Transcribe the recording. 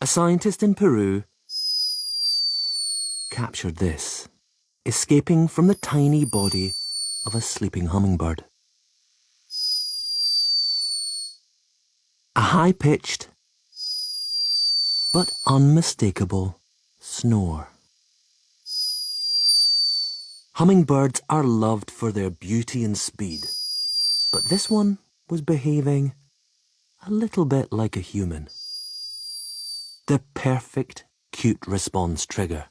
A scientist in Peru captured this, escaping from the tiny body of a sleeping hummingbird. A high-pitched but unmistakable snore. Hummingbirds are loved for their beauty and speed, but this one was behaving a little bit like a human. The perfect cute response trigger.